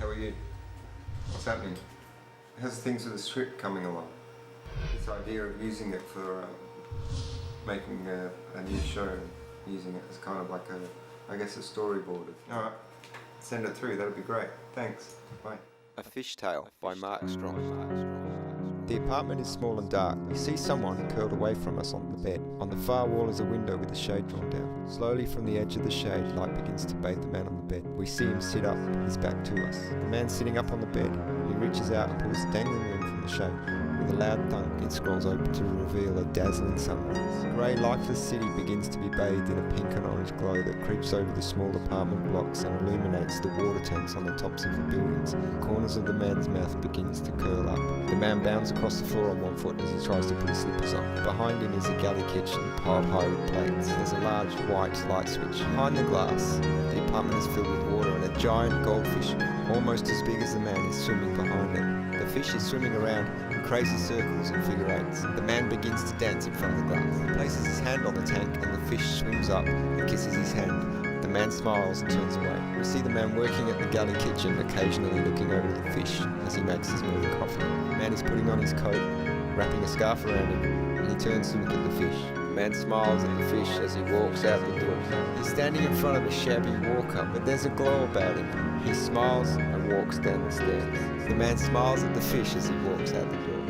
how are you? What's happening? How's things with the script coming along? This idea of using it for making a new show, using it as kind of like a storyboard. Alright, send it through, that'd be great. Thanks, bye. A Fish Tale by Mark Strong. The apartment is small and dark. We see someone curled away from us on the bed. On the far wall is a window with the shade drawn down. Slowly from the edge of the shade, light begins to bathe the man on the bed. We see him sit up, his back to us. The man sitting up on the bed, he reaches out and pulls the dangling ring from the shade. With a loud thunk, it scrolls open to reveal a dazzling sunrise. The grey, lifeless city begins to be bathed in a pink and orange glow that creeps over the small apartment blocks and illuminates the water tanks on the tops of the buildings. The corners of the man's mouth begins to curl up. The man bounds across the floor on one foot as he tries to put his slippers on. Behind him is a galley kitchen piled high with plates. There's a large white light switch. Behind the glass, the apartment is filled with water and a giant goldfish, almost as big as the man, is swimming behind it. The fish is swimming around in crazy circles and figure eights. The man begins to dance in front of the glass. He places his hand on the tank and the fish swims up and kisses his hand. The man smiles and turns away. We see the man working at the galley kitchen, occasionally looking over to the fish as he makes his morning coffee. The man is putting on his coat, wrapping a scarf around him, and he turns to look at the fish. The man smiles at the fish as he walks out the door. He's standing in front of a shabby walker, but there's a glow about him. He smiles and walks down the stairs. The man smiles at the fish as he walks out the door.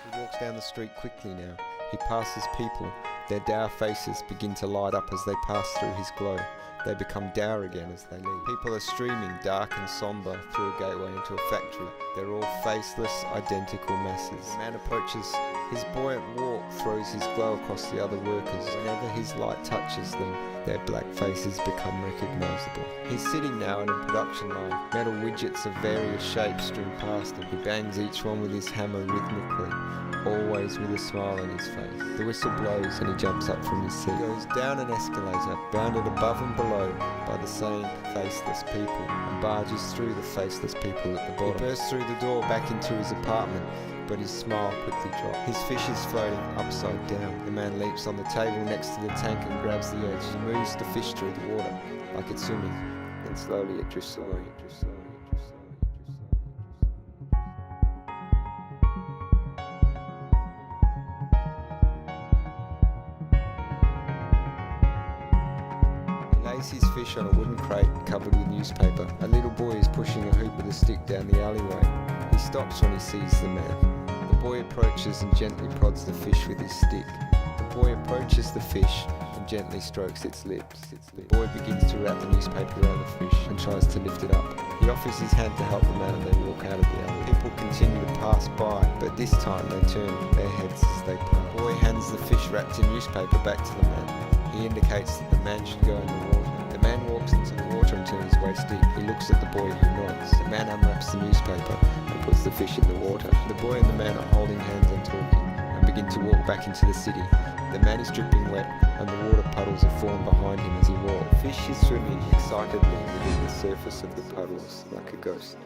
He walks down the street quickly now. He passes people. Their dour faces begin to light up as they pass through his glow. They become dour again as they leave. People are streaming dark and sombre through a gateway into a factory. They're all faceless, identical masses. The man approaches. His buoyant walk throws his glow across the other workers. Whenever his light touches them, their black faces become recognisable. He's sitting now in a production line. Metal widgets of various shapes stream past him. He bangs each one with his hammer rhythmically, always with a smile on his face. The whistle blows and he jumps up from his seat. He goes down an escalator, bounded above and below by the same faceless people, and barges through the faceless people at the bottom. He bursts through the door back into his apartment, but his smile quickly drops. His fish is floating upside down. The man leaps on the table next to the tank and grabs the edge. He moves the fish through the water, like it's swimming. Then slowly it drifts away. He lays his fish on a wooden crate covered with newspaper. A little boy is pushing a hoop with a stick down the alleyway. He stops when he sees the man. The boy approaches and gently prods the fish with his stick. The boy approaches the fish and gently strokes its lips. The boy begins to wrap the newspaper around the fish and tries to lift it up. He offers his hand to help the man and they walk out of the alley. People continue to pass by, but this time they turn their heads as they pass. The boy hands the fish wrapped in newspaper back to the man. He indicates that the man should go in the water. The man walks into the water and turns waist deep. He looks at the boy who nods. The man unwraps the newspaper and puts the fish in the water. The boy and the man are holding hands and talking and begin to walk back into the city. The man is dripping wet and the water puddles have formed behind him as he walks. The fish is swimming excitedly within the surface of the puddles like a ghost.